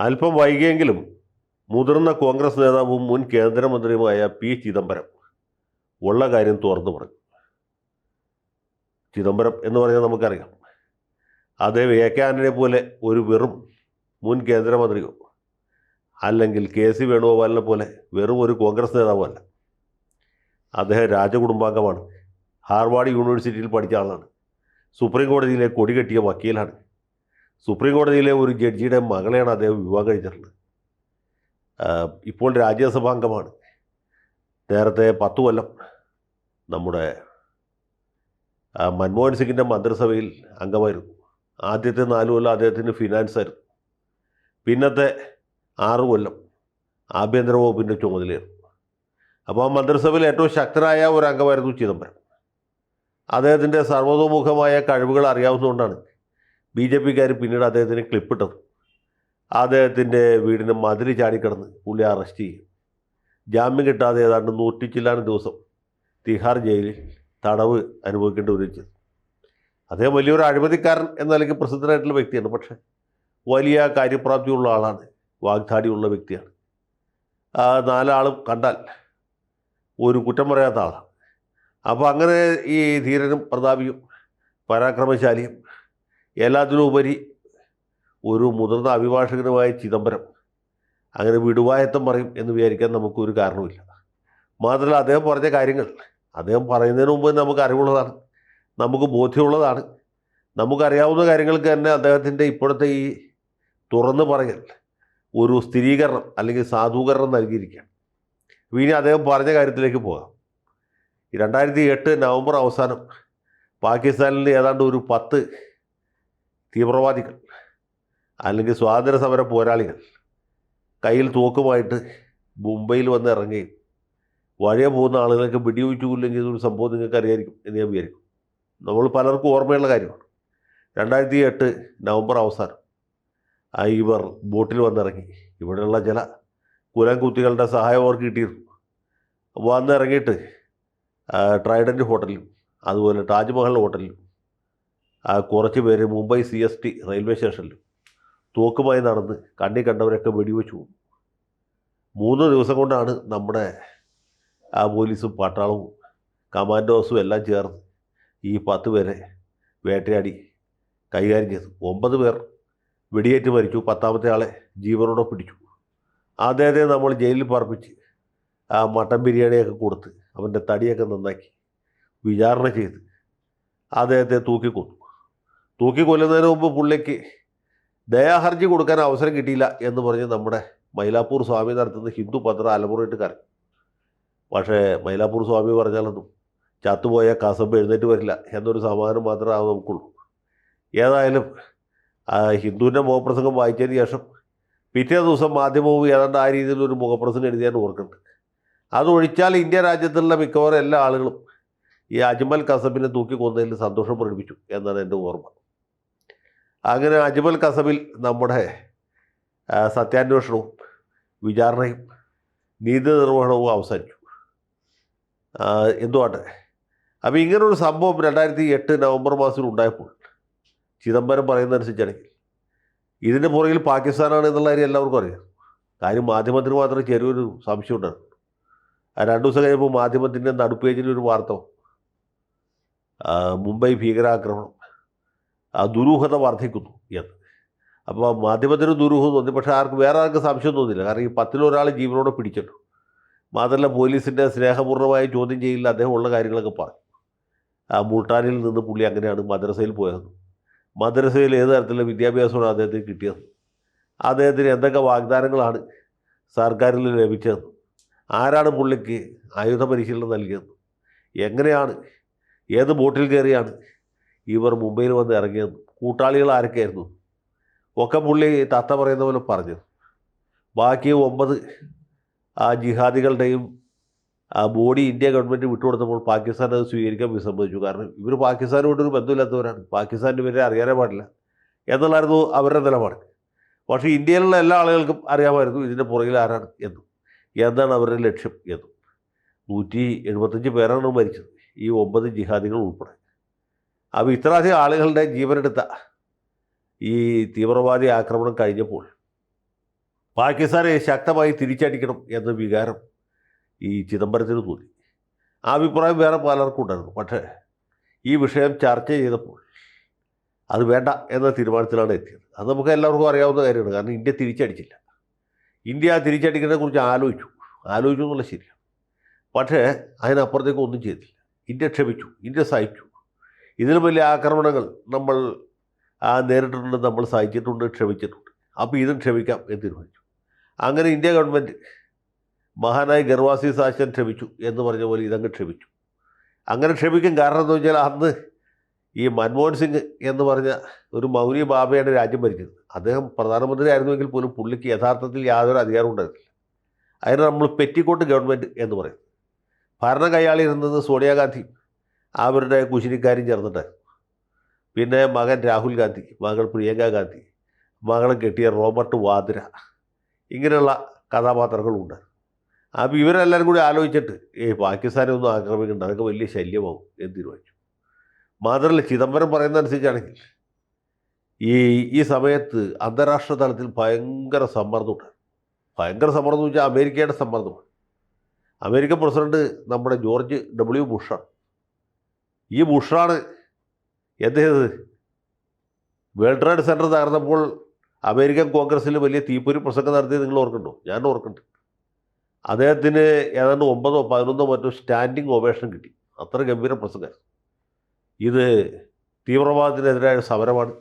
അല്പം വൈകിയെങ്കിലും മുതിർന്ന കോൺഗ്രസ് നേതാവും മുൻ കേന്ദ്രമന്ത്രിയുമായ പി ചിദംബരം ഉള്ള കാര്യം തുറന്നു പറഞ്ഞു. ചിദംബരം എന്ന് പറഞ്ഞാൽ നമുക്കറിയാം, അതേ എ കെ ആന്റണിയെ പോലെ ഒരു വെറും മുൻ കേന്ദ്രമന്ത്രിയോ അല്ലെങ്കിൽ കെ സി വേണുഗോപാലിനെ പോലെ വെറും ഒരു കോൺഗ്രസ് നേതാവുമല്ല. അദ്ദേഹം രാജകുടുംബാംഗമാണ്. ഹാർവാർഡ് യൂണിവേഴ്സിറ്റിയിൽ പഠിച്ച ആളാണ്. സുപ്രീം കോടതിയിലെ കൊടി കെട്ടിയ വക്കീലാണ്. സുപ്രീം കോടതിയിലെ ഒരു ജഡ്ജിയുടെ മകളെയാണ് അദ്ദേഹം വിവാഹം കഴിച്ചിട്ടുള്ളത്. ഇപ്പോൾ രാജ്യസഭാംഗമാണ്. നേരത്തെ 10 കൊല്ലം നമ്മുടെ മൻമോഹൻ സിംഗിൻ്റെ മന്ത്രിസഭയിൽ അംഗമായിരുന്നു. ആദ്യത്തെ 4 കൊല്ലം അദ്ദേഹത്തിന് ഫിനാൻസ് ആയിരുന്നു. പിന്നത്തെ 6 കൊല്ലം ആഭ്യന്തര വകുപ്പിൻ്റെ ചുമതലയായിരുന്നു. അപ്പോൾ ആ മന്ത്രിസഭയിൽ ഏറ്റവും ശക്തനായ ഒരു അംഗമായിരുന്നു ചിദംബരം. അദ്ദേഹത്തിൻ്റെ സർവതോമുഖമായ കഴിവുകൾ അറിയാവുന്നതുകൊണ്ടാണ് ബി ജെ പിക്കാർ പിന്നീട് അദ്ദേഹത്തിന് ക്ലിപ്പിട്ടത്. അദ്ദേഹത്തിൻ്റെ വീടിന് മതിൽ ചാടിക്കിടന്ന് പുള്ളി അറസ്റ്റ് ചെയ്യും. ജാമ്യം കിട്ടാതെ ഏതാണ്ട് 100 ചില്ലാനും ദിവസം തിഹാർ ജയിലിൽ തടവ് അനുഭവിക്കേണ്ടി വരും. അദ്ദേഹം വലിയൊരു അഴിമതിക്കാരൻ എന്ന നിലയ്ക്ക് പ്രസിദ്ധനായിട്ടുള്ള വ്യക്തിയാണ്. പക്ഷേ വലിയ കാര്യപ്രാപ്തിയുള്ള ആളാണ്, വാഗ്ദാടിയുള്ള വ്യക്തിയാണ്. 4 ആളും കണ്ടാൽ ഒരു കുറ്റം പറയാത്ത ആളാണ്. അപ്പോൾ അങ്ങനെ ഈ ധീരനും പ്രതാപിയും പരാക്രമശാലിയും എല്ലാത്തിനും ഉപരി ഒരു മുതിർന്ന അഭിഭാഷകനുമായ ചിദംബരം അങ്ങനെ വിടുവായത്തം പറയും എന്ന് വിചാരിക്കാൻ നമുക്കൊരു കാരണമില്ല. മാത്രമല്ല, അദ്ദേഹം പറഞ്ഞ കാര്യങ്ങൾ അദ്ദേഹം പറയുന്നതിന് മുമ്പ് നമുക്ക് അറിവുള്ളതാണ്, നമുക്ക് ബോധ്യമുള്ളതാണ്. നമുക്കറിയാവുന്ന കാര്യങ്ങൾക്ക് തന്നെ അദ്ദേഹത്തിൻ്റെ ഇപ്പോഴത്തെ ഈ തുറന്നു പറയൽ ഒരു സ്ഥിരീകരണം അല്ലെങ്കിൽ സാധൂകരണം നൽകിയിരിക്കുകയാണ്. ഇനി അദ്ദേഹം പറഞ്ഞ കാര്യത്തിലേക്ക് പോകാം. 2008 നവംബർ അവസാനം പാകിസ്ഥാനിൽ ഏതാണ്ട് ഒരു 10 തീവ്രവാദികൾ അല്ലെങ്കിൽ സ്വാതന്ത്ര്യ സമര പോരാളികൾ കയ്യിൽ തോക്കുമായിട്ട് മുംബൈയിൽ വന്ന് ഇറങ്ങുകയും വഴിയെ പോകുന്ന ആളുകൾക്ക് വെടിവെച്ച് കൊല്ലുകയും ചെയ്തൊരു സംഭവം നിങ്ങൾക്ക് അറിയായിരിക്കും എന്ന് ഞാൻ വിചാരിക്കും. നമ്മൾ പലർക്കും ഓർമ്മയുള്ള കാര്യമാണ്. 2008 നവംബർ അവസാനം ഇവർ ബോട്ടിൽ വന്നിറങ്ങി. ഇവിടെയുള്ള ചില കുലംകുത്തികളുടെ സഹായം അവർക്ക് കിട്ടിയിരുന്നു. വന്നിറങ്ങിയിട്ട് ട്രൈഡൻറ്റ് ഹോട്ടലിലും അതുപോലെ താജ്മഹൽ ഹോട്ടലിലും കുറച്ച് പേര് മുംബൈ CST റെയിൽവേ സ്റ്റേഷനിലും തോക്കുമായി നടന്ന് കണ്ണി കണ്ടവരൊക്കെ വെടിവെച്ചു പോകും. 3 ദിവസം കൊണ്ടാണ് നമ്മുടെ പോലീസും പട്ടാളവും കമാൻഡോസും എല്ലാം ചേർന്ന് ഈ 10 പേരെ വേട്ടയാടി കൈകാര്യം ചെയ്തു. 9 പേർ വെടിയേറ്റ് മരിച്ചു. 10ാമത്തെ ആളെ ജീവനോടെ പിടിച്ചു. അദ്ദേഹത്തെ നമ്മൾ ജയിലിൽ പാർപ്പിച്ച് മട്ടൻ ബിരിയാണിയൊക്കെ കൊടുത്ത് അവൻ്റെ തടിയൊക്കെ നന്നാക്കി വിചാരണ ചെയ്ത് അദ്ദേഹത്തെ തൂക്കിക്കൊന്നു. തൂക്കിക്കൊല്ലുന്നതിന് മുമ്പ് പുള്ളിക്ക് ദയാഹർജി കൊടുക്കാൻ അവസരം കിട്ടിയില്ല എന്ന് പറഞ്ഞ് നമ്മുടെ മൈലാപ്പൂർ സ്വാമി നടത്തുന്ന ഹിന്ദു പത്രം അലമുറയിട്ട് കരഞ്ഞു. പക്ഷേ മൈലാപ്പൂർ സ്വാമി പറഞ്ഞാലൊന്നും ചത്തുപോയ കസബ് എഴുന്നേറ്റ് വരില്ല എന്നൊരു സമാധാനം മാത്രമേ നമുക്കുള്ളൂ. ഏതായാലും ഹിന്ദുവിൻ്റെ മുഖപ്രസംഗം വായിച്ചതിന് ശേഷം പിറ്റേ ദിവസം മാധ്യമവും ഏതാണ്ട് ആ രീതിയിലൊരു മുഖപ്രസംഗം എഴുതിയാൻ ഓർക്കുന്നുണ്ട്. അതൊഴിച്ചാൽ ഇന്ത്യ രാജ്യത്തുള്ള മിക്കവാറും എല്ലാ ആളുകളും ഈ അജ്മൽ കസബിനെ തൂക്കിക്കൊന്നതിൽ സന്തോഷം പ്രകടിപ്പിച്ചു എന്നാണ് എൻ്റെ ഓർമ്മ. അങ്ങനെ അജ്മൽ കസബിൽ നമ്മുടെ സത്യാന്വേഷണവും വിചാരണയും നീതി നിർവഹണവും അവസാനിച്ചു. എന്തുവാട്ടെ, അപ്പോൾ ഇങ്ങനൊരു സംഭവം 2008 നവംബർ മാസത്തിൽ ഉണ്ടായപ്പോൾ ചിദംബരം പറയുന്നതനുസരിച്ചാണെങ്കിൽ ഇതിൻ്റെ പുറകിൽ പാകിസ്ഥാനാണ് എന്നുള്ള കാര്യം എല്ലാവർക്കും അറിയാം. കാര്യം മാധ്യമത്തിന് മാത്രമേ ചെറിയൊരു സംശയം ഉണ്ടായിരുന്നു. 2 ദിവസം കഴിയുമ്പോൾ മാധ്യമത്തിൻ്റെ നടുപ്പേജിലൊരു വാർത്ത, മുംബൈ ഭീകരാക്രമണം ദുരൂഹത വർദ്ധിക്കുന്നു എന്ന്. അപ്പോൾ മാധ്യമത്തിന് ദുരൂഹം തോന്നി. പക്ഷേ വേറെ ആർക്കും സംശയം തോന്നില്ല. കാരണം ഈ 10-ൽ ഒരാൾ ജീവനോടെ പിടിച്ചിട്ടു. മാത്രമല്ല, പോലീസിൻ്റെ സ്നേഹപൂർണ്ണമായ ചോദ്യം ചെയ്യില്ല. അദ്ദേഹം ഉള്ള കാര്യങ്ങളൊക്കെ പറഞ്ഞു. മുൾട്ടാനിൽ നിന്ന് പുള്ളി അങ്ങനെയാണ് മദ്രസയിൽ പോയത്. മദ്രസയിൽ ഏത് തരത്തിലുള്ള വിദ്യാഭ്യാസമാണ് അദ്ദേഹത്തിന് കിട്ടിയത്, അദ്ദേഹത്തിന് എന്തൊക്കെ വാഗ്ദാനങ്ങളാണ് സർക്കാരിൽ ലഭിച്ചത്, ആരാണ് പുള്ളിക്ക് ആയുധ പരിശീലനം നൽകിയത്, എങ്ങനെയാണ് ഏത് ബോട്ടിൽ കയറിയാണ് ഇവർ മുംബൈയിൽ വന്ന് ഇറങ്ങിയത്, കൂട്ടാളികൾ ആരൊക്കെയായിരുന്നു ഒക്കെ പുള്ളി തത്ത പറയുന്ന പോലെ പറഞ്ഞത്. ബാക്കി 9 ജിഹാദികളുടെയും ബോഡി ഇന്ത്യ ഗവൺമെൻറ് വിട്ടുകൊടുത്തപ്പോൾ പാകിസ്ഥാൻ അത് സ്വീകരിക്കാൻ വിസമ്മതിച്ചു. കാരണം ഇവർ പാകിസ്ഥാനുമായിട്ടൊരു ബന്ധമില്ലാത്തവരാണ്, പാകിസ്ഥാൻ്റെ ഇവരെ അറിയാനേ പാടില്ല എന്നുള്ളായിരുന്നു അവരുടെ നിലപാട്. പക്ഷേ ഇന്ത്യയിലുള്ള എല്ലാ ആളുകൾക്കും അറിയാമായിരുന്നു ഇതിൻ്റെ പുറകിൽ ആരാണ് എന്നും എന്താണ് അവരുടെ ലക്ഷ്യം എന്നും. 175 പേരാണ് മരിച്ചത്, ഈ 9 ജിഹാദികൾ ഉൾപ്പെടെ. അപ്പോൾ ഇത്രയധികം ആളുകളുടെ ജീവനെടുത്ത ഈ തീവ്രവാദി ആക്രമണം കഴിഞ്ഞപ്പോൾ പാകിസ്ഥാനെ ശക്തമായി തിരിച്ചടിക്കണം എന്ന വികാരം ഈ ചിദംബരത്തിന് തോന്നി. ആ അഭിപ്രായം വേറെ പലർക്കും ഉണ്ടായിരുന്നു. പക്ഷേ ഈ വിഷയം ചർച്ച ചെയ്തപ്പോൾ അത് വേണ്ട എന്ന തീരുമാനത്തിലാണ് എത്തിയത്. അത് നമുക്ക് എല്ലാവർക്കും അറിയാവുന്ന കാര്യമാണ്. കാരണം ഇന്ത്യ തിരിച്ചടിച്ചില്ല. ഇന്ത്യ തിരിച്ചടിക്കുന്നതിനെക്കുറിച്ച് ആലോചിച്ചു എന്നുള്ള ശരിയാണ്. പക്ഷേ അതിനപ്പുറത്തേക്ക് ഒന്നും ചെയ്തില്ല. ഇന്ത്യ ക്ഷമിച്ചു, ഇന്ത്യ സഹിച്ചു. ഇതിലും വലിയ ആക്രമണങ്ങൾ നമ്മൾ നേരിട്ടിട്ടുണ്ട്, നമ്മൾ സഹിച്ചിട്ടുണ്ട്, ക്ഷമിച്ചിട്ടുണ്ട്. അപ്പോൾ ഇതും ക്ഷമിക്കാം എന്ന് തീരുമാനിച്ചു. അങ്ങനെ ഇന്ത്യ ഗവൺമെൻറ് മഹാനായ ഗർവാസി സാശൻ ക്ഷമിച്ചു എന്ന് പറഞ്ഞ പോലെ ഇതങ്ങ് ക്ഷമിച്ചു. അങ്ങനെ ക്ഷമിക്കും. കാരണം എന്താ വെച്ചാൽ അന്ന് ഈ മൻമോഹൻ സിംഗ് എന്ന് പറഞ്ഞ ഒരു മൗനി ബാബയാണ് രാജ്യം ഭരിച്ചത്. അദ്ദേഹം പ്രധാനമന്ത്രി ആയിരുന്നുവെങ്കിൽ പോലും പുള്ളിക്ക് യഥാർത്ഥത്തിൽ യാതൊരു അധികാരവും ഉണ്ടായിരുന്നില്ല. അതിന് നമ്മൾ പെറ്റിക്കോട്ട് ഗവൺമെൻറ് എന്ന് പറയുന്നത്. ഭരണം കൈയാളിയിരുന്നത് സോണിയാഗാന്ധി അവരുടെ കുശിനിക്കാരും ചേർന്നിട്ടായിരുന്നു. പിന്നെ മകൻ രാഹുൽ ഗാന്ധി, മകൾ പ്രിയങ്ക ഗാന്ധി, മകളെ കെട്ടിയ റോബർട്ട് വാദ്ര, ഇങ്ങനെയുള്ള കഥാപാത്രങ്ങളുണ്ട്. അപ്പോൾ ഇവരെല്ലാവരും കൂടി ആലോചിച്ചിട്ട് പാകിസ്ഥാനെ ഒന്നും ആക്രമിക്കേണ്ട, അതൊക്കെ വലിയ ശല്യമാവും എന്ന് തീരുമാനിച്ചു. മാത്രമല്ല ചിദംബരം പറയുന്നതനുസരിച്ചാണെങ്കിൽ ഈ സമയത്ത് അന്താരാഷ്ട്ര തലത്തിൽ ഭയങ്കര സമ്മർദ്ദമുണ്ട്. ഭയങ്കര സമ്മർദ്ദം എന്ന് വെച്ചാൽ അമേരിക്കയുടെ സമ്മർദ്ദമാണ്. അമേരിക്കൻ പ്രസിഡന്റ് നമ്മുടെ ജോർജ് ഡബ്ല്യു ബുഷാണ്. ഈ ബുഷാണ് എന്ത് ചെയ്തത്? വേൾഡ് ട്രേഡ് സെൻറ്റർ തകർന്നപ്പോൾ അമേരിക്കൻ കോൺഗ്രസ്സിൽ വലിയ തീപ്പൊരി പ്രസംഗം നടത്തിയത് നിങ്ങൾ ഓർക്കുന്നുണ്ടോ? ഞാൻ ഓർക്കുന്നുണ്ട്. അദ്ദേഹത്തിന് ഏതാണ്ട് 9 or 11 മറ്റോ സ്റ്റാൻഡിങ് ഓവേഷൻ കിട്ടി. അത്ര ഗംഭീര പ്രസംഗം. ഇത് തീവ്രവാദത്തിനെതിരായ സമരമാണ്,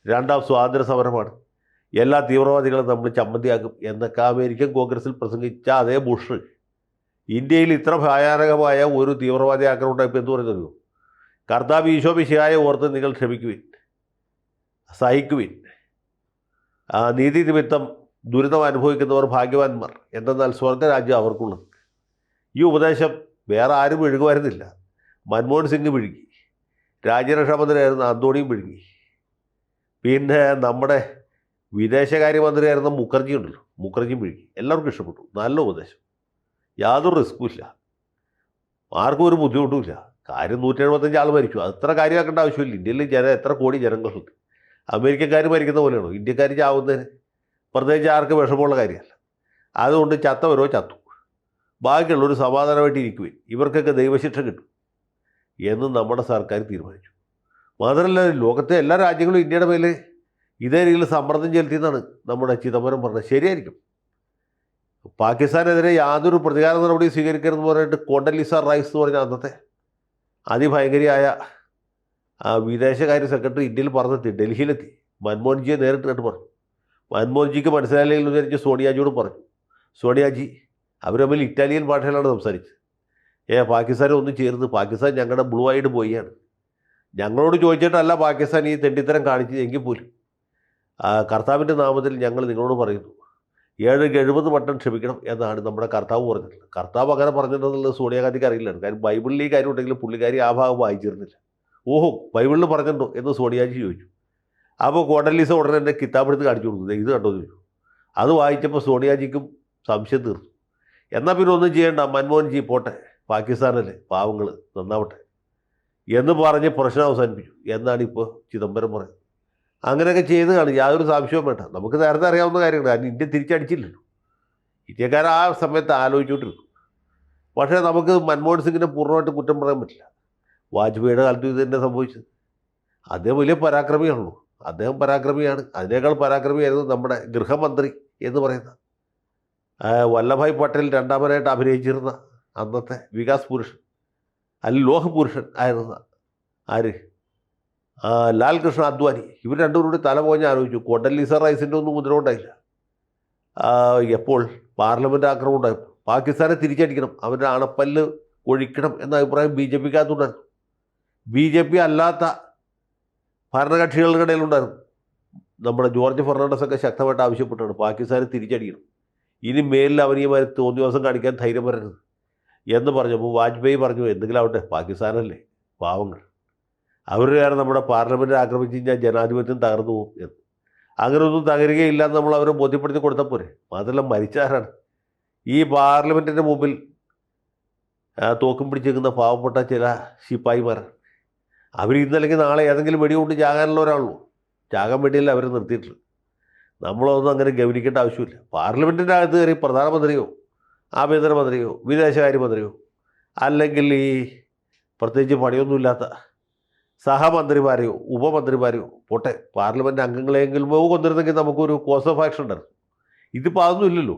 രണ്ടാം സ്വാതന്ത്ര്യ സമരമാണ്, എല്ലാ തീവ്രവാദികളും നമ്മൾ ചമ്മന്തിയാക്കും എന്നൊക്കെ അമേരിക്കൻ കോൺഗ്രസ്സിൽ പ്രസംഗിച്ച അതേ ബുഷ് ഇന്ത്യയിൽ ഇത്ര ഭയാനകമായ ഒരു തീവ്രവാദി ആക്രമണം ഉണ്ടായപ്പോൾ എന്ത് പറയുന്നു? കർത്താവ് ഈശോ മിശിഹായെ ഓർത്ത് നിങ്ങൾ ക്ഷമിക്കുവിൻ, സഹിക്കുവിൻ, നീതി നിമിത്തം ദുരിതം അനുഭവിക്കുന്നവർ ഭാഗ്യവാന്മാർ, എന്തെന്നാൽ സ്വർഗരാജ്യം അവർക്കുള്ളത്. ഈ ഉപദേശം വേറെ ആരും വിഴുകുമായിരുന്നില്ല. മൻമോഹൻ സിംഗ് വിഴുങ്ങി, രാജ്യരക്ഷാമന്ത്രിയായിരുന്ന അന്തോണിയും വിഴുങ്ങി, പിന്നെ നമ്മുടെ വിദേശകാര്യമന്ത്രിയായിരുന്ന മുഖർജി ഉണ്ടല്ലോ, മുഖർജിയും വിഴുങ്ങി. എല്ലാവർക്കും ഇഷ്ടപ്പെട്ടു. നല്ല ഉപദേശം, യാതൊരു റിസ്ക്കും ഇല്ല, ആർക്കും ഒരു ബുദ്ധിമുട്ടുമില്ല. കാര്യം 175 ആൾ മരിച്ചു, അത്ര കാര്യമാക്കേണ്ട ആവശ്യമില്ല. ഇന്ത്യയിൽ എത്ര കോടി ജനങ്ങളുണ്ട്. അമേരിക്കക്കാർ മരിക്കുന്ന പോലെയാണോ ഇന്ത്യക്കാർ ചാവുന്നതിന്? പ്രത്യേകിച്ച് ആർക്ക് വിഷമമുള്ള കാര്യമല്ല. അതുകൊണ്ട് ചത്തവരോ ചത്തു, ബാക്കിയുള്ളൊരു സമാധാനമായിട്ട് ഇരിക്കുവിൻ, ഇവർക്കൊക്കെ ദൈവശിക്ഷ കിട്ടും എന്ന് നമ്മുടെ സർക്കാർ തീരുമാനിച്ചു. മാത്രമല്ല ലോകത്തെ എല്ലാ രാജ്യങ്ങളും ഇന്ത്യയുടെ മേലെ ഇതേ രീതിയിൽ സമ്മർദ്ദം ചെലുത്തിയെന്നാണ് നമ്മുടെ ചിദംബരം പറഞ്ഞത്. ശരിയായിരിക്കും. പാകിസ്ഥാനെതിരെ യാതൊരു പ്രതികാര നടപടി സ്വീകരിക്കരുതെന്ന് പറഞ്ഞിട്ട് കോണ്ടലീസ റൈസ് എന്ന് പറഞ്ഞ അന്നത്തെ അതിഭയങ്കരിയായ വിദേശകാര്യ സെക്രട്ടറി ഇന്ത്യയിൽ പറഞ്ഞെത്തി, ഡൽഹിയിലെത്തി. മൻമോഹൻജിയെ നേരിട്ട് കണ്ട് പറഞ്ഞു. മൻമോഹൻജിക്ക് മനസ്സിലായില്ലെങ്കിൽ വിചാരിച്ച് സോണിയാജിയോടും പറഞ്ഞു. സോണിയാജി അവർ തമ്മിൽ ഇറ്റാലിയൻ ഭാഷയിലാണ് സംസാരിച്ചത്. പാകിസ്ഥാനെ ഒന്നും ചേർന്ന്, പാകിസ്ഥാൻ ഞങ്ങളുടെ ബ്ലൂ ഐഡ് ബോയിയാണ്, ഞങ്ങളോട് ചോദിച്ചിട്ടല്ല പാകിസ്ഥാൻ ഈ തെണ്ടിത്തരം കാണിച്ചത് എങ്കിൽ പോലും കർത്താവിൻ്റെ നാമത്തിൽ ഞങ്ങൾ നിങ്ങളോട് പറയുന്നു, 70 വട്ടം ക്ഷമിക്കണം എന്നാണ് നമ്മുടെ കർത്താവ് പറഞ്ഞിട്ടുള്ളത്. കർത്താവ് അങ്ങനെ പറഞ്ഞിട്ടുണ്ടെന്നുള്ളത് സോണിയാഗാന്ധിക്ക് അറിയില്ലാണ്. കാര്യം ബൈബിളിൽ ഈ കാര്യം ഉണ്ടെങ്കിൽ പുള്ളിക്കാരി ആ ഭാഗം വായിച്ചിരുന്നില്ല. ഓഹോ, ബൈബിളിൽ പറഞ്ഞിട്ടുണ്ടോ എന്ന് സോണിയാജി ചോദിച്ചു. അപ്പോൾ കോണ്ടലീസ ഉടനെ എൻ്റെ കിതാബ് എടുത്ത് കാണിച്ചു കൊടുക്കുന്നത്, ഇത് കണ്ടോ എന്ന് ചോദിച്ചു. അത് വായിച്ചപ്പോൾ സോണിയാജിക്കും സംശയം തീർന്നു. എന്നാൽ പിന്നെ ഒന്നും ചെയ്യേണ്ട, മൻമോഹൻജി പോട്ടെ, പാകിസ്ഥാനല്ലേ, പാവങ്ങൾ നന്നാവട്ടെ എന്ന് പറഞ്ഞ് പ്രശ്നം അവസാനിപ്പിച്ചു എന്നാണ് ഇപ്പോൾ ചിദംബരം പറയുന്നത്. അങ്ങനെയൊക്കെ ചെയ്ത് കാണും, യാതൊരു സംശയവും വേണ്ട. നമുക്ക് നേരത്തെ അറിയാവുന്ന കാര്യങ്ങൾ. കാരണം ഇന്ത്യ തിരിച്ചടിച്ചില്ലല്ലോ. ഇന്ത്യക്കാർ ആ സമയത്ത് ആലോചിച്ചുകൊണ്ടിരുന്നു. പക്ഷേ നമുക്ക് മൻമോഹൻ സിംഗിനെ പൂർണ്ണമായിട്ട് കുറ്റം പറയാൻ പറ്റില്ല. വാജ്പേയിയുടെ കാലത്ത് ഇത് തന്നെ സംഭവിച്ചത്. അദ്ദേഹം വലിയ പരാക്രമിയാണല്ലോ, അദ്ദേഹം പരാക്രമിയാണ്. അതിനേക്കാൾ പരാക്രമിയായിരുന്നു നമ്മുടെ ഗൃഹമന്ത്രി എന്ന് പറയുന്ന വല്ലഭായ് പട്ടേൽ രണ്ടാമനായിട്ട് അഭിനയിച്ചിരുന്ന അന്നത്തെ വികാസ് പുരുഷൻ അല്ലെങ്കിൽ ലോഹപുരുഷൻ ആയിരുന്ന ആര്, ലാൽ കൃഷ്ണ അദ്വാനി. ഇവർ രണ്ടുപേരും കൂടി തല പോഞ്ഞ് ആലോചിച്ചു. കോണ്ടലീസ റൈസിൻ്റെ ഒന്നും മുദ്ര ഉണ്ടായില്ല. എപ്പോൾ പാർലമെൻറ്റ് ആക്രമണം ഉണ്ടായപ്പോൾ പാകിസ്ഥാനെ തിരിച്ചടിക്കണം, അവരുടെ അണപ്പല്ല് ഒഴിക്കണം എന്ന അഭിപ്രായം BJPക്കകത്തുണ്ടായിരുന്നു. BJP അല്ലാത്ത ഭരണകക്ഷികളുടെ ഇടയിലുണ്ടായിരുന്നു. നമ്മുടെ ജോർജ് ഫെർണാണ്ടസ് ഒക്കെ ശക്തമായിട്ട് ആവശ്യപ്പെട്ടാണ് പാകിസ്ഥാനെ തിരിച്ചടിക്കണം, ഇനി മേലിൽ അവനീയമായി തോന്നിവാസം കാണിക്കാൻ ധൈര്യം വരരുത് എന്ന് പറഞ്ഞപ്പോൾ വാജ്പേയി പറഞ്ഞു, എന്തെങ്കിലും ആവട്ടെ, പാകിസ്ഥാനല്ലേ, പാവങ്ങൾ, അവരുടെ കാരണം നമ്മുടെ പാർലമെൻറ്റ് ആക്രമിച്ച് കഴിഞ്ഞാൽ ജനാധിപത്യം തകർന്നു പോകും എന്ന്. അങ്ങനെ ഒന്നും തകരുകയില്ല എന്ന് നമ്മൾ അവരെ ബോധ്യപ്പെടുത്തി കൊടുത്താൽ പോരെ. മാത്രമല്ല മരിച്ചാരാണ്? ഈ പാർലമെൻറ്റിൻ്റെ മുമ്പിൽ തോക്കും പിടിച്ചിരിക്കുന്ന പാവപ്പെട്ട ചില ശിപ്പായിമാരാണ്. അവർ ഇന്നല്ലെങ്കിൽ നാളെ ഏതെങ്കിലും വെടികൊണ്ട് ചാകാനുള്ള ഒരാളുള്ളൂ. ചാകാൻ വേണ്ടിയല്ല അവരെ നിർത്തിയിട്ടുള്ളത്. നമ്മളൊന്നും അങ്ങനെ ഗവനിക്കേണ്ട ആവശ്യമില്ല. പാർലമെൻറ്റിൻ്റെ അകത്ത് കയറി പ്രധാനമന്ത്രിയോ ആഭ്യന്തരമന്ത്രിയോ വിദേശകാര്യമന്ത്രിയോ അല്ലെങ്കിൽ ഈ പ്രത്യേകിച്ച് പണിയൊന്നുമില്ലാത്ത സഹമന്ത്രിമാരെയോ ഉപമന്ത്രിമാരെയോ പോട്ടെ പാർലമെൻറ്റ് അംഗങ്ങളെങ്കിലും കൊന്നിരുന്നെങ്കിൽ നമുക്കൊരു കോസ് ഓഫ് ആക്ഷൻ ഉണ്ടായിരുന്നു. ഇതിപ്പോൾ അതൊന്നും ഇല്ലല്ലോ.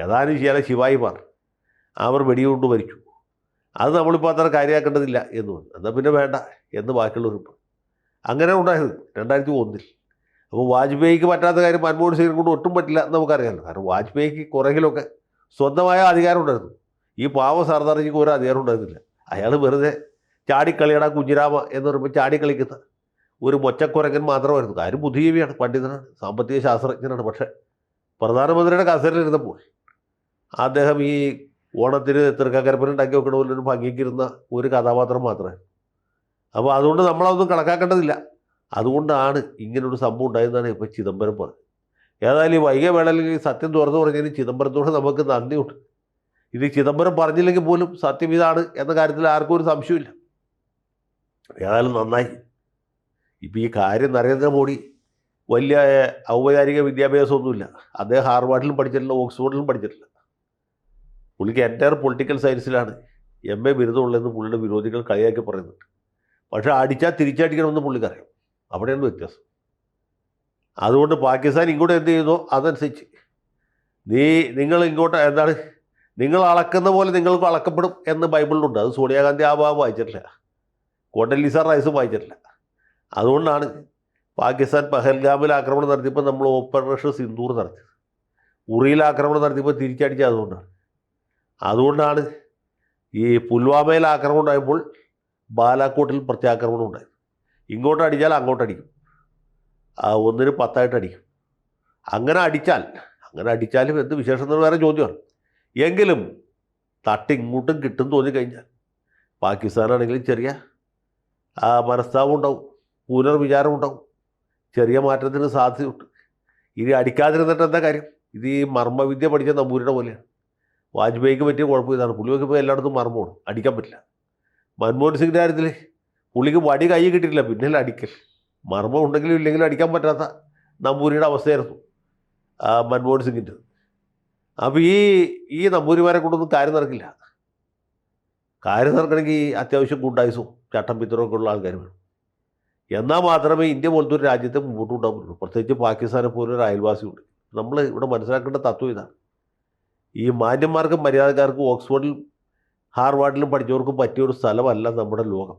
ഏതാനും ചില ശിവായിമാർ അവർ വെടികൊണ്ട് മരിച്ചു, അത് നമ്മളിപ്പോൾ അത്ര കാര്യമാക്കേണ്ടതില്ല എന്ന് പറഞ്ഞു. എന്നാൽ പിന്നെ വേണ്ട എന്ന് ബാക്കിയുള്ളവർ അങ്ങനെ ഉണ്ടായത് 2001. അപ്പോൾ വാജ്പേയിക്ക് പറ്റാത്ത കാര്യം മൻമോഹൻ സിംഗിനെ കൊണ്ട് ഒട്ടും പറ്റില്ല എന്ന് നമുക്കറിയാമല്ലോ. കാരണം വാജ്പേയിക്ക് കുറെങ്കിലൊക്കെ സ്വന്തമായ അധികാരം ഉണ്ടായിരുന്നു. ഈ പാവ സർദാർജിക്ക് ഒരു അധികാരം ഉണ്ടായിരുന്നില്ല. അയാൾ വെറുതെ ചാടിക്കളിയടാ കുഞ്ഞിരാമ എന്ന് പറയുമ്പോൾ ചാടിക്കളിക്കുന്ന ഒരു മൊച്ചക്കുരങ്ങൻ മാത്രമായിരുന്നു. കാര്യം ബുദ്ധിജീവിയാണ്, പണ്ഡിതനാണ്, സാമ്പത്തിക ശാസ്ത്രജ്ഞനാണ്. പക്ഷേ പ്രധാനമന്ത്രിയുടെ കസേരയിലിരുന്നപ്പോൾ അദ്ദേഹം ഈ ഓണത്തിന് തൃക്കാക്കരപ്പന ഉണ്ടാക്കി വെക്കണ പോലെ ഒരു ഭംഗിക്കിരുന്ന ഒരു കഥാപാത്രം മാത്രമായിരുന്നു. അപ്പോൾ അതുകൊണ്ട് നമ്മളതൊന്നും കണക്കാക്കേണ്ടതില്ല. അതുകൊണ്ടാണ് ഇങ്ങനൊരു സംഭവം ഉണ്ടായതെന്നാണ് ഇപ്പോൾ ചിദംബരം പറഞ്ഞത്. ഏതായാലും ഈ വൈകിയ വേളയിൽ സത്യം തുറന്നു പറഞ്ഞതിന് ചിദംബരത്തോട് നമുക്ക് നന്ദിയുണ്ട്. ഇത് ചിദംബരം പറഞ്ഞില്ലെങ്കിൽ പോലും സത്യം ഇതാണ് എന്ന കാര്യത്തിൽ ആർക്കും ഒരു സംശയമില്ല. ഏതായാലും നന്നായി. ഇപ്പോൾ ഈ കാര്യം നരേന്ദ്രമോദി വലിയ ഔപചാരിക വിദ്യാഭ്യാസമൊന്നുമില്ല. അദ്ദേഹം ഹാർവാർഡിലും പഠിച്ചിട്ടില്ല, ഓക്സ്ഫോർഡിലും പഠിച്ചിട്ടില്ല. പുള്ളിക്ക് എൻ്റയർ പൊളിറ്റിക്കൽ സയൻസിലാണ് MA ബിരുദമുള്ളതെന്ന് പുള്ളിയുടെ വിരോധികൾ കളിയാക്കി പറയുന്നുണ്ട്. പക്ഷേ അടിച്ചാൽ തിരിച്ചടിക്കണമെന്ന് പുള്ളിക്കറിയാം. അവിടെയാണ് വ്യത്യാസം. അതുകൊണ്ട് പാകിസ്ഥാൻ ഇങ്ങോട്ട് എന്ത് ചെയ്യുന്നോ അതനുസരിച്ച് നിങ്ങൾ ഇങ്ങോട്ട് എന്താണ് നിങ്ങൾ അളക്കുന്ന പോലെ നിങ്ങൾക്ക് അളക്കപ്പെടും എന്ന് ബൈബിളിലുണ്ട്. അത് സോണിയാഗാന്ധി ആ ഭാഗം വായിച്ചിട്ടില്ല, കോണ്ടലീസ റൈസും വായിച്ചിട്ടില്ല. അതുകൊണ്ടാണ് പാകിസ്ഥാൻ പഹൽഗാമിൽ ആക്രമണം നടത്തിയപ്പോൾ നമ്മൾ ഓപ്പറേഷൻ സിന്ദൂർ നടത്തിയത്. ഉറിയിൽ ആക്രമണം നടത്തിയപ്പോൾ തിരിച്ചടിച്ചത് അതുകൊണ്ടാണ് ഈ പുൽവാമയിൽ ആക്രമണം ഉണ്ടായപ്പോൾ ബാലാക്കോട്ടിൽ പ്രത്യാക്രമണം ഉണ്ടായത്. ഇങ്ങോട്ട് അടിച്ചാൽ അങ്ങോട്ടടിക്കും, ഒന്നിന് 10 അടിക്കും. അങ്ങനെ അടിച്ചാലും എന്ത് വിശേഷം എന്ന് വേറെ ചോദ്യമാണ്. എങ്കിലും തട്ടിങ്ങോട്ടും കിട്ടും തോന്നിക്കഴിഞ്ഞാൽ പാകിസ്ഥാനാണെങ്കിലും ചെറിയ മനസ്താപം ഉണ്ടാവും, പുനർവിചാരം ഉണ്ടാവും, ചെറിയ മാറ്റത്തിന് സാധ്യതയുണ്ട്. ഇനി അടിക്കാതിരുന്നിട്ട് എന്താ കാര്യം? ഇത് ഈ മർമ്മവിദ്യ പഠിച്ച നമ്പൂരിയുടെ പോലെയാണ്. വാജ്പേയിക്ക് പറ്റിയ കുഴപ്പം ഇതാണ്, പുള്ളിയൊക്കെ ഇപ്പോൾ എല്ലായിടത്തും മർമ്മമാണ്, അടിക്കാൻ പറ്റില്ല. മൻമോഹൻ സിംഗിൻ്റെ കാര്യത്തിൽ പുള്ളിക്ക് വടി കൈ കിട്ടിയിട്ടില്ല, പിന്നെ അടിക്കൽ. മർമ്മം ഉണ്ടെങ്കിലും ഇല്ലെങ്കിലും അടിക്കാൻ പറ്റാത്ത നമ്പൂരിയുടെ അവസ്ഥയായിരുന്നു മൻമോഹൻ സിംഗിൻ്റെ. അപ്പോൾ ഈ നമ്പൂരിമാരെ കൊണ്ടൊന്നും കാര്യം നടക്കില്ല. കാര്യം നടക്കണമെങ്കിൽ അത്യാവശ്യം ഗുണ്ടായുസും ചട്ടം പിത്തറൊക്കെ ഉള്ള ആൾക്കാർ വേണം. എന്നാൽ മാത്രമേ ഇന്ത്യ പോലത്തെ ഒരു രാജ്യത്തെ മുമ്പോട്ട് കൊണ്ടുപോകാൻ പറ്റുള്ളൂ. പ്രത്യേകിച്ച് പാകിസ്ഥാനെ പോലെ ഒരു അയൽവാസിയുണ്ട്. നമ്മൾ ഇവിടെ മനസ്സിലാക്കേണ്ട തത്വം ഇതാണ്. ഈ മാന്യന്മാർക്കും മര്യാദക്കാർക്കും ഓക്സ്ഫോർഡിലും ഹാർവാർഡിലും പഠിച്ചവർക്കും പറ്റിയൊരു സ്ഥലമല്ല നമ്മുടെ ലോകം.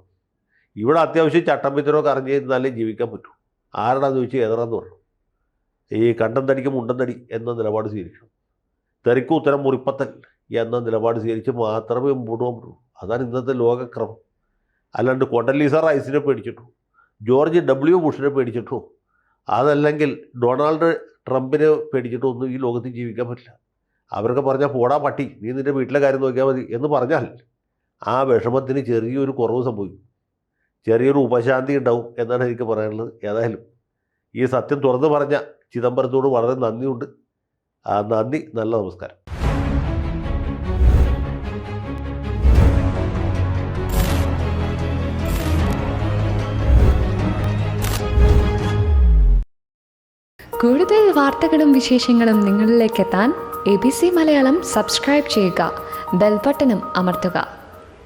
ഇവിടെ അത്യാവശ്യം ചട്ടം പിത്തറൊക്കെ അറിഞ്ഞ് കഴിഞ്ഞാലേ ജീവിക്കാൻ പറ്റൂ. ആരാണെന്ന് ചോദിച്ചാൽ ഏതാണെന്ന് പറഞ്ഞു. ഈ കണ്ടം തടിക്കും മുണ്ടൻ തടി എന്ന നിലപാട് സ്വീകരിക്കണം. തെറിക്കും ഉത്തരം മുറിപ്പത്തൽ എന്ന നിലപാട് സ്വീകരിച്ച് മാത്രമേ മുമ്പോട്ട് പോകാൻ പറ്റുള്ളൂ. അതാണ് ഇന്നത്തെ ലോകക്രമം. അല്ലാണ്ട് കോണ്ടലീസ റൈസിനെ പേടിച്ചിട്ടു, ജോർജ് W. ബുഷിനെ പേടിച്ചിട്ടു, അതല്ലെങ്കിൽ ഡൊണാൾഡ് ട്രംപിനെ പേടിച്ചിട്ടോ ഒന്നും ഈ ലോകത്ത് ജീവിക്കാൻ പറ്റില്ല. അവരൊക്കെ പറഞ്ഞാൽ പോടാ പട്ടി, നീ നിൻ്റെ വീട്ടിലെ കാര്യം നോക്കിയാൽ മതി എന്ന് പറഞ്ഞാൽ ആ വിഷമത്തിന് ചെറിയൊരു കുറവ് സംഭവിക്കും, ചെറിയൊരു ഉപശാന്തി ഉണ്ടാവും എന്നാണ് എനിക്ക് പറയാനുള്ളത്. ഏതായാലും ഈ സത്യം തുറന്നു പറഞ്ഞ ചിദംബരത്തോട് വളരെ നന്ദിയുണ്ട്. നന്ദി, നല്ല നമസ്കാരം. കൂടുതൽ വാർത്തകളും വിശേഷങ്ങളും നിങ്ങളിലേക്ക് എത്താൻ ABC മലയാളം സബ്സ്ക്രൈബ് ചെയ്യുക, ബെൽ ബട്ടണും അമർത്തുക.